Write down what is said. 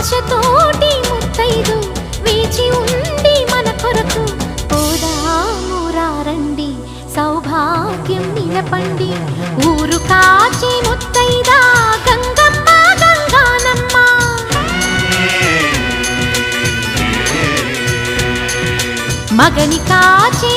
ఆశతోటి ముత్తైదు వేచి ఉండి మన కొరకు పోదామురారండి సౌభాగ్యం నిలపండి ఊరు కాచి ముత్తైదా గంగమ్మ గంగానమ్మ మగని కాచి